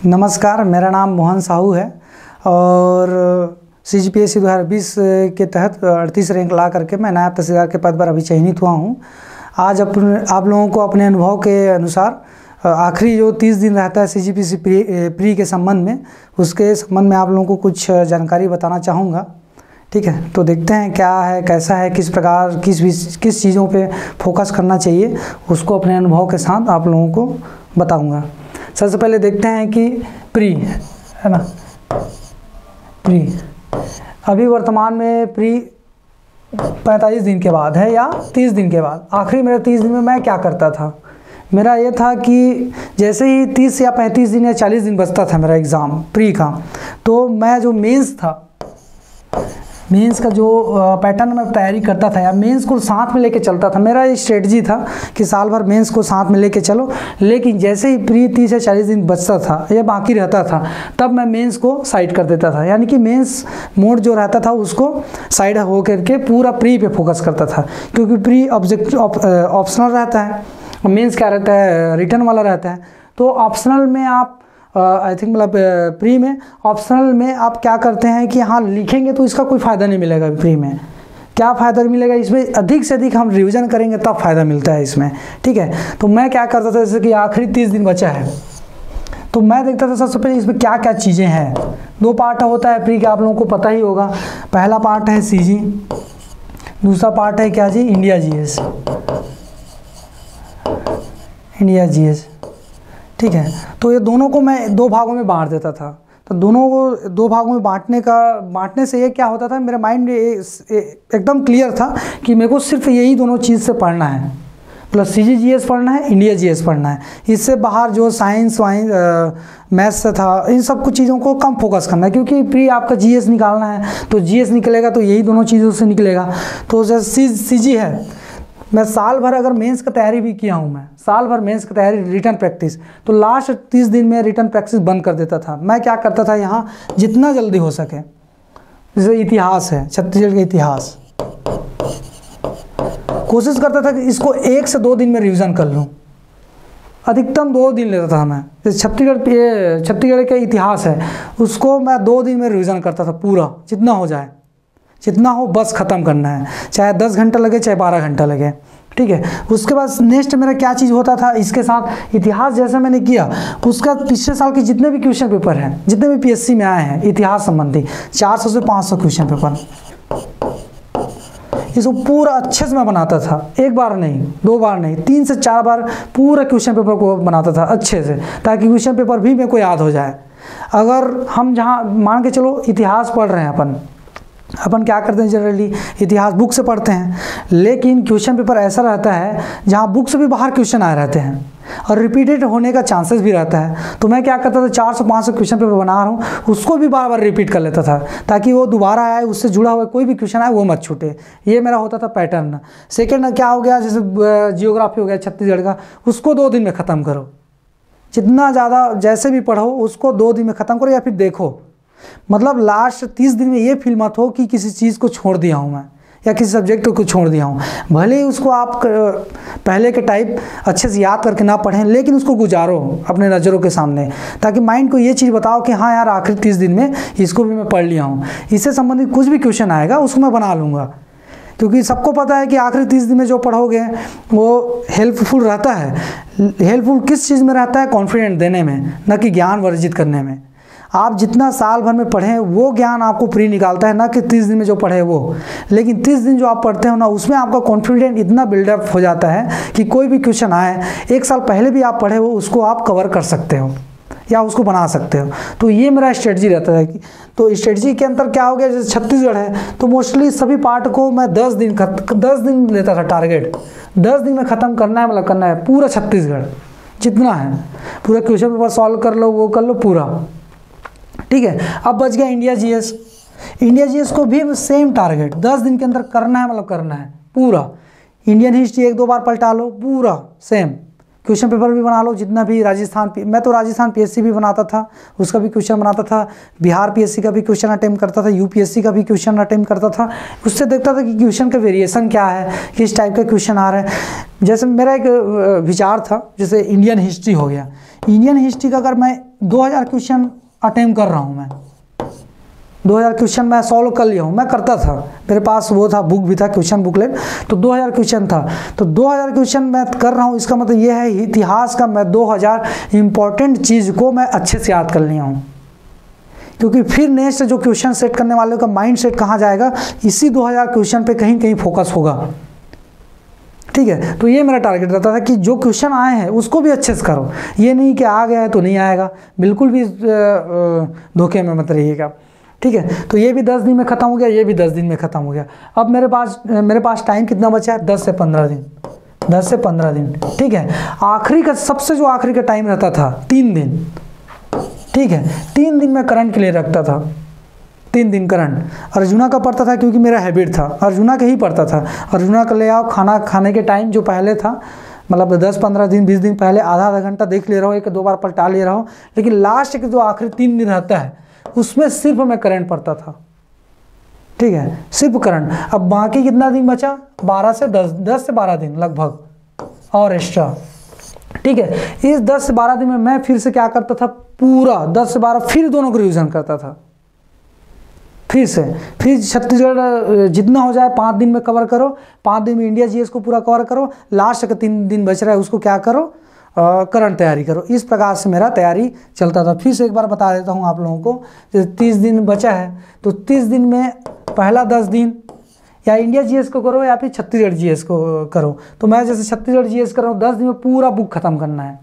नमस्कार, मेरा नाम मोहन साहू है और CGPSC 2020 के तहत 38 रैंक ला करके मैं नायब तहसीलदार के पद पर अभी चयनित हुआ हूँ। आज आप लोगों को अपने अनुभव के अनुसार आखिरी जो 30 दिन रहता है CGPSC प्री के संबंध में, उसके संबंध में आप लोगों को कुछ जानकारी बताना चाहूँगा। ठीक है, तो देखते हैं क्या है, कैसा है, किस प्रकार किस चीज़ों पे फोकस करना चाहिए, उसको अपने अनुभव के साथ आप लोगों को बताऊँगा। सबसे पहले देखते हैं कि प्री है ना, प्री अभी वर्तमान में प्री 45 दिन के बाद है या 30 दिन के बाद। आखिरी मेरे 30 दिन में मैं क्या करता था, मेरा ये था कि जैसे ही 30 या 35 दिन या 40 दिन बचता था मेरा एग्ज़ाम प्री का, तो मैं जो मेंस था, मेंस का जो पैटर्न में तैयारी करता था या मेंस को साथ में लेके चलता था। मेरा ये स्ट्रेटजी था कि साल भर मेंस को साथ में लेके चलो, लेकिन जैसे ही प्री 30 या 40 दिन बचता था या बाकी रहता था, तब मैं मेंस को साइड कर देता था। यानी कि मेंस मोड जो रहता था उसको साइड हो करके पूरा प्री पे फोकस करता था, क्योंकि प्री ऑप्शनल रहता है, मेंस क्या रहता है, रिटर्न वाला रहता है। तो ऑप्शनल में आप आई थिंक मतलब प्री में ऑप्शनल में आप क्या करते हैं कि हाँ लिखेंगे तो इसका कोई फ़ायदा नहीं मिलेगा। प्री में क्या फ़ायदा मिलेगा, इसमें अधिक से अधिक हम रिवीजन करेंगे तब फ़ायदा मिलता है इसमें। ठीक है, तो मैं क्या करता था, जैसे कि आखिरी 30 दिन बचा है तो मैं देखता था सबसे पहले इसमें क्या क्या चीज़ें हैं। 2 पार्ट होता है प्री का, आप लोगों को पता ही होगा। पहला पार्ट है CG, दूसरा पार्ट है क्या जी, इंडिया GS। ठीक है, तो ये दोनों को मैं 2 भागों में बांट देता था। तो दोनों को 2 भागों में बांटने से ये क्या होता था, मेरा माइंड एकदम क्लियर था कि मेरे को सिर्फ यही दोनों चीज़ से पढ़ना है, प्लस CG GS पढ़ना है, इंडिया GS पढ़ना है। इससे बाहर जो साइंस मैथ्स था, इन सब कुछ चीज़ों को कम फोकस करना है, क्योंकि प्री आपका GS निकालना है तो GS निकलेगा तो यही दोनों चीज़ों से निकलेगा। तो जैसे CG है, मैं साल भर अगर मेंस का तैयारी भी किया हूँ, मैं साल भर मेंस की तैयारी रिटर्न प्रैक्टिस, तो लास्ट 30 दिन में रिटर्न प्रैक्टिस बंद कर देता था। मैं क्या करता था, यहाँ जितना जल्दी हो सके, जैसे इतिहास है, छत्तीसगढ़ का इतिहास, कोशिश करता था कि इसको 1 से 2 दिन में रिवीजन कर लूँ। अधिकतम 2 दिन लेता था मैं। जैसे छत्तीसगढ़ का इतिहास है, उसको मैं 2 दिन में रिवीजन करता था पूरा, जितना हो जाए, जितना हो बस ख़त्म करना है, चाहे 10 घंटा लगे चाहे 12 घंटा लगे। ठीक है, उसके बाद नेक्स्ट मेरा क्या चीज़ होता था, इसके साथ इतिहास जैसे मैंने किया, उसका पिछले साल के जितने भी क्वेश्चन पेपर हैं, जितने भी PSC में आए हैं इतिहास संबंधी, 400 से 500 क्वेश्चन पेपर, इसको पूरा अच्छे से मैं बनाता था। 1 बार नहीं, 2 बार नहीं, 3 से 4 बार पूरा क्वेश्चन पेपर को बनाता था अच्छे से, ताकि क्वेश्चन पेपर भी मेरे को याद हो जाए। अगर हम जहाँ मान के चलो इतिहास पढ़ रहे हैं, अपन क्या करते हैं, जनरली इतिहास बुक से पढ़ते हैं, लेकिन क्वेश्चन पेपर ऐसा रहता है जहाँ बुक से भी बाहर क्वेश्चन आए रहते हैं और रिपीटेड होने का चांसेस भी रहता है। तो मैं क्या करता था, 400-500 क्वेश्चन पेपर बना रहा हूँ, उसको भी बार बार रिपीट कर लेता था, ताकि वो दोबारा आए, उससे जुड़ा हुआ कोई भी क्वेश्चन आए वो मत छूटे। ये मेरा होता था पैटर्न। सेकेंड क्या हो गया, जैसे जियोग्राफी हो गया छत्तीसगढ़ का, उसको 2 दिन में ख़त्म करो। जितना ज़्यादा जैसे भी पढ़ो उसको 2 दिन में ख़त्म करो, या फिर देखो, मतलब लास्ट 30 दिन में ये फील मत हो कि किसी चीज़ को छोड़ दिया हूँ मैं, या किसी सब्जेक्ट को छोड़ दिया हूँ। भले ही उसको आप पहले के टाइप अच्छे से याद करके ना पढ़ें, लेकिन उसको गुजारो अपने नज़रों के सामने, ताकि माइंड को ये चीज़ बताओ कि हाँ यार आखिरी 30 दिन में इसको भी मैं पढ़ लिया हूँ। इससे संबंधित कुछ भी क्वेश्चन आएगा उसको मैं बना लूँगा, क्योंकि सबको पता है कि आखिरी 30 दिन में जो पढ़ोगे वो हेल्पफुल रहता है। हेल्पफुल किस चीज़ में रहता है, कॉन्फिडेंट देने में, न कि ज्ञान वर्जित करने में। आप जितना साल भर में पढ़ें वो ज्ञान आपको प्री निकालता है, ना कि 30 दिन में जो पढ़े वो। लेकिन 30 दिन जो आप पढ़ते हो ना, उसमें आपका कॉन्फिडेंस इतना बिल्डअप हो जाता है कि कोई भी क्वेश्चन आए, 1 साल पहले भी आप पढ़े हो, उसको आप कवर कर सकते हो या उसको बना सकते हो। तो ये मेरा स्ट्रेटजी रहता है। तो स्ट्रेटजी के अंदर क्या हो गया, जैसे छत्तीसगढ़ है तो मोस्टली सभी पार्ट को मैं 10 दिन लेता था टारगेट। 10 दिन में ख़त्म करना है, मतलब करना है पूरा छत्तीसगढ़ जितना है, पूरा क्वेश्चन पेपर सॉल्व कर लो, वो कर लो पूरा। ठीक है, अब बच गया इंडिया GS को भी सेम टारगेट 10 दिन के अंदर करना है, मतलब करना है पूरा। इंडियन हिस्ट्री 1-2 बार पलटा लो, पूरा सेम क्वेश्चन पेपर भी बना लो जितना भी मैं तो राजस्थान पीएससी भी बनाता था, उसका भी क्वेश्चन बनाता था, बिहार पीएससी का भी क्वेश्चन अटेम्प्ट करता था, यूपीएससी का भी क्वेश्चन अटेम्प्ट करता था। उससे देखता था कि क्वेश्चन का वेरिएशन क्या है, किस टाइप का क्वेश्चन आ रहा है। जैसे मेरा एक विचार था, जैसे इंडियन हिस्ट्री हो गया, इंडियन हिस्ट्री का अगर मैं 2000 क्वेश्चन अटेम्प्ट कर रहा हूँ, मैं 2000 क्वेश्चन मैं सॉल्व कर लिया हूँ, मैं करता था, मेरे पास वो था, बुक भी था, क्वेश्चन बुकलेट, तो 2000 क्वेश्चन था, तो 2000 क्वेश्चन मैं कर रहा हूँ। इसका मतलब ये है इतिहास का मैं 2000 इंपॉर्टेंट चीज़ को मैं अच्छे से याद कर लिया हूँ, क्योंकि फिर नेक्स्ट जो क्वेश्चन सेट करने वाले का माइंड सेट कहाँ जाएगा, इसी 2000 क्वेश्चन पे कहीं कहीं फोकस होगा। ठीक है, तो ये मेरा टारगेट रहता था कि जो क्वेश्चन आए हैं उसको भी अच्छे से करो, ये नहीं कि आ गया है तो नहीं आएगा, बिल्कुल भी धोखे में मत रहिएगा। ठीक है, तो ये भी 10 दिन में ख़त्म हो गया, ये भी 10 दिन में ख़त्म हो गया। अब मेरे पास टाइम कितना बचा है, 10 से 15 दिन, 10 से 15 दिन। ठीक है, आखिरी का सबसे जो आखिरी का टाइम रहता था 3 दिन। ठीक है, 3 दिन में करंट के लिए रखता था, 3 दिन करंट अर्जुना का पढ़ता था, क्योंकि मेरा हैबिट था अर्जुना का ही पढ़ता था। अर्जुना का ले आओ, खाना खाने के टाइम जो पहले था, मतलब 10-15 दिन 20 दिन पहले आधा घंटा देख ले रहा हूँ, 1-2 बार पलटा ले रहा हूँ, लेकिन लास्ट के जो आखिरी 3 दिन रहता है उसमें सिर्फ मैं करंट पढ़ता था। ठीक है, सिर्फ करंट। अब बाकी कितना दिन बचा, 12 से 10 से 12 दिन लगभग और एक्स्ट्रा। ठीक है, इस 10 से 12 दिन में मैं फिर से क्या करता था, पूरा 10 से 12 फिर दोनों को रिवीजन करता था, फिर छत्तीसगढ़ जितना हो जाए 5 दिन में कवर करो, 5 दिन में इंडिया जीएस को पूरा कवर करो, लास्ट का 3 दिन बच रहा है उसको क्या करो, करंट तैयारी करो। इस प्रकार से मेरा तैयारी चलता था। फिर से एक बार बता देता हूँ आप लोगों को, जैसे 30 दिन बचा है तो 30 दिन में पहला 10 दिन या इंडिया जीएस को करो या फिर छत्तीसगढ़ जीएस को करो। तो मैं जैसे छत्तीसगढ़ जीएस कर रहा हूँ, 10 दिन में पूरा बुक खत्म करना है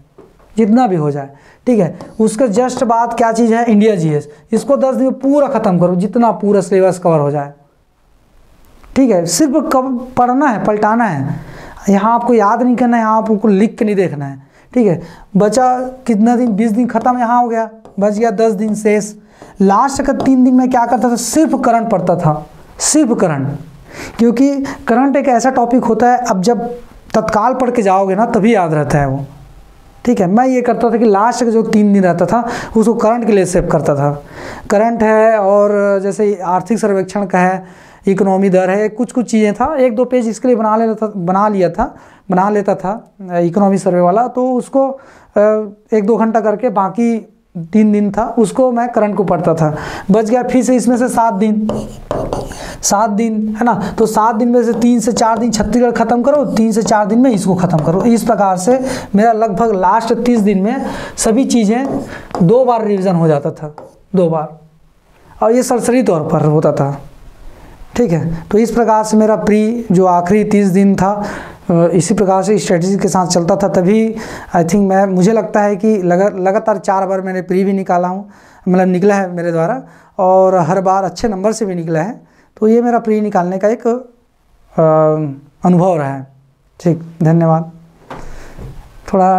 जितना भी हो जाए। ठीक है, उसके जस्ट बाद क्या चीज़ है, इंडिया जीएस, इसको 10 दिन में पूरा खत्म करो, जितना पूरा सिलेबस कवर हो जाए। ठीक है, सिर्फ कब पढ़ना है, पलटाना है, यहाँ आपको याद नहीं करना है, यहाँ आपको लिख के नहीं देखना है। ठीक है, बचा कितना दिन, 20 दिन खत्म यहाँ हो गया, बच गया 10 दिन शेष। लास्ट का 3 दिन में क्या करता था, सिर्फ करंट पढ़ता था, सिर्फ करंट, क्योंकि करंट एक ऐसा टॉपिक होता है, अब जब तत्काल पढ़ के जाओगे ना तभी याद रहता है वो। ठीक है, मैं ये करता था कि लास्ट का जो 3 दिन रहता था उसको करंट के लिए सेव करता था। करंट है, और जैसे आर्थिक सर्वेक्षण का है, इकोनॉमी दर है, कुछ चीज़ें था, 1-2 पेज इसके लिए बना लेता था इकोनॉमी सर्वे वाला, तो उसको 1-2 घंटा करके बाकी 3 दिन था उसको मैं करंट को पढ़ता था। बच गया फिर से इसमें से 7 दिन है ना, तो 7 दिन में से 3 से 4 दिन छत्तीसगढ़ खत्म करो, 3 से 4 दिन में इसको खत्म करो। इस प्रकार से मेरा लगभग लास्ट 30 दिन में सभी चीज़ें 2 बार रिवीजन हो जाता था, 2 बार, और ये सरसरी तौर पर होता था। ठीक है, तो इस प्रकार से मेरा प्री जो आखिरी 30 दिन था इसी प्रकार से स्ट्रेटजी के साथ चलता था। तभी आई थिंक मुझे लगता है कि लगातार 4 बार मैंने प्री भी निकाला हूँ, मतलब निकला है मेरे द्वारा, और हर बार अच्छे नंबर से भी निकला है। तो ये मेरा प्री निकालने का एक अनुभव रहा है। ठीक, धन्यवाद। थोड़ा